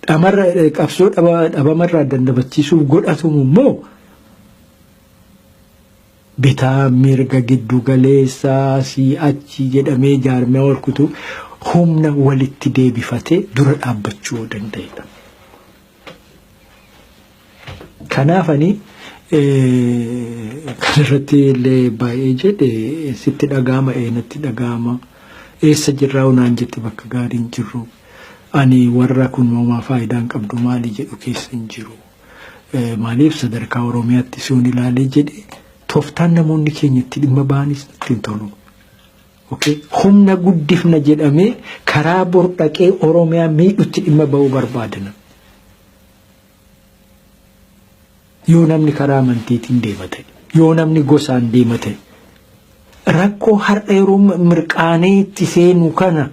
Amarra qabsoo dhabamarraa dandabachiisuuf godhatamu immoo bitaa mirga giddu galeessaa achi jedhamee jaarmee walkutu humna walitti deebifatee dura dhaabbachuu danda'edha. Kanaafani kanarratti illee baay'ee jedhe sitti dhagaama eenatti dhagaama eessa jirraa unaan jette bakka gaariin jirru ani warra kun moomaa faayidaan qabdu maali jedhu keessa hin jiru. Maaliif sadarkaa Oromiyaatti sun ilaalee jedhe tooftaan namoonni keenyatti dhimma ba'anis ittiin tolu. Humna guddifna jedhamee karaa bordhaqee Oromiyaa miidhutti dhimma ba'uu barbaadan. Yoo namni karaa amantiitiin deemate, yoo namni gosaan deemate, rakkoo har'a yeroo mirqaanee itti seenu kana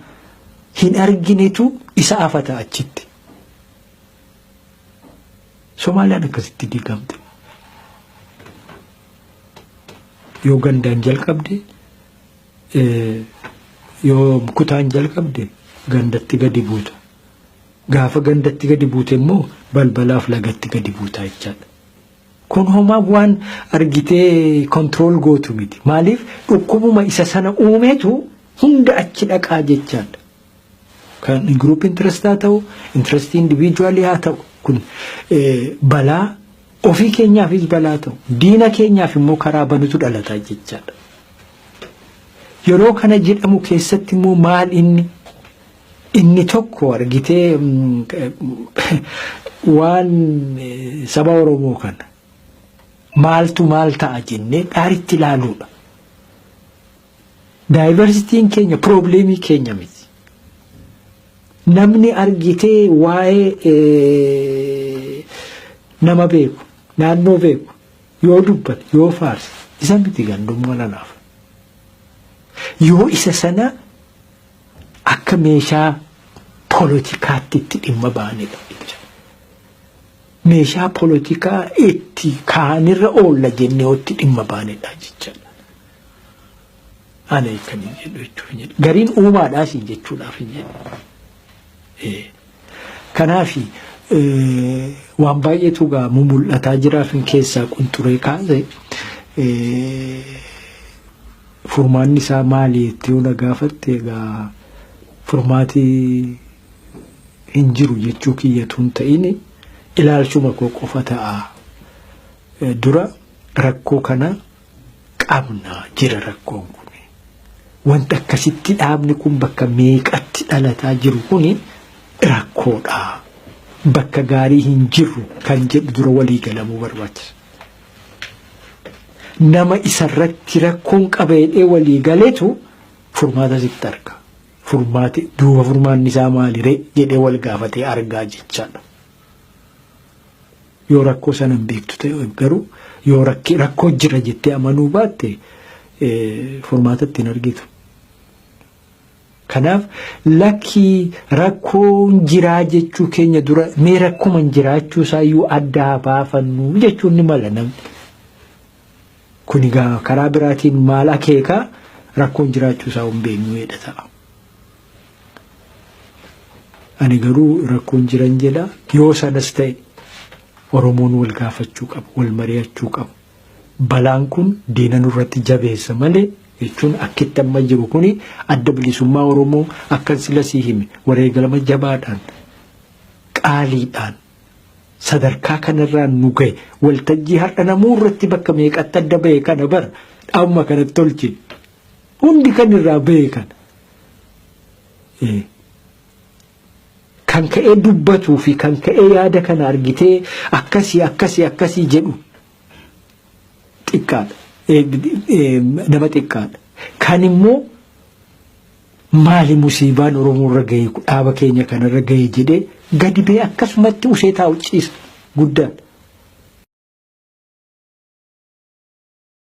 hin arginetu isa afata achitti. Somaaliyaan akkasitti diigamte. Yoo gandaan jalqabde, yoo kutaan jalqabde gandatti gadi buuta. Gaafa gandatti gadi buute immoo balbalaaf lagatti gadi buuta jechaadha. Kun homaa waan argitee control gootu miti. Maaliif dhukkubuma isa sana uumetu hunda achi dhaqaa jechaadha. Kan group interest haa ta'u, interest individually haa ta'u kun balaa ofii keenyaafis balaa ta'u, diina keenyaaf immoo karaa banutu dhalataa jechaadha. Yeroo kana jedhamu keessatti immoo maal inni tokko argitee waan saba Oromoo kana maaltu maal ta'a jennee dhaaritti ilaaluudha. Diversitiin keenya problemii keenya miti. Namni argitee waa'ee nama beeku, naannoo beeku, yoo dubbate, yoo faarse, isa miti gandummaa lanaaf. Yoo isa sana akka meeshaa poolitikaatti itti dhimma ba'anidha. Meeshaa poolitikaa itti kaanirra oolla jennee itti dhimma ba'anidha jechaadha. Ana akkanii jedhu jechuudha. Gariin uumaadhaas jechuudhaaf hin jedhu. Kanaafi waan baay'eetu gaa mul'ataa jiraafin keessaa qunxuree kaase furmaanni isaa maali itti yoo na gaafatte gaa furmaatii hin jiru jechuu kiyyatu hin ta'in ilaalchuma koo qofa ta'a. Dura rakkoo kana qabna jira rakkoon kun. Wanta akkasitti dhaabni kun bakka meeqatti dhalataa jiru kuni rakkoodha. Bakka gaarii hin jiru kan jedhu dura walii galamuu barbaachisa. Nama isarratti rakkoon qabeedhee walii galeetu furmaata sitti arga. Furmaati duuba furmaanni isaa maaliree jedhee wal gaafatee argaa jechaadha. Yoo rakkoo sana hin beektu ta'e garuu yoo rakkoo jira jettee amanuu baatte furmaatatti hin argitu. Kanaaf lakkii rakkoon jiraa jechuu keenya dura mee rakkuma jiraachuu isaayyuu addaa baafannu jechuun ni mala namni. Kun egaa karaa biraatiin maal akeekaa rakkoon jiraachuu isaa hin beeknu jedha ta'a. Ani garuu rakkoon jiran jedha yoo sanas ta'e Oromoon wal gaafachuu qabu, wal mari'achuu qabu. Balaan kun diina nurratti jabeessa malee jechuun akkitti amma jiru kuni adda bilisummaa Oromoo akkan sila sii hime wareegalama jabaadhaan qaaliidhaan sadarkaa kanarraan nu gahe waltajjii har'a namuu irratti bakka meeqatti adda bahe kana bara dhaabuma kanatti tolchine hundi kan irraa bahe kana. Kan ka'ee dubbatuu fi kan ka'ee yaada kana argitee akkasii jedhu xiqqaadha. Nama xiqqaadha. Kan immoo maali musiibaan Oromoo irra gahe dhaaba keenya kanarra gahe jedhee gadi bee akkasumatti usee taa'u ciisa guddaadha.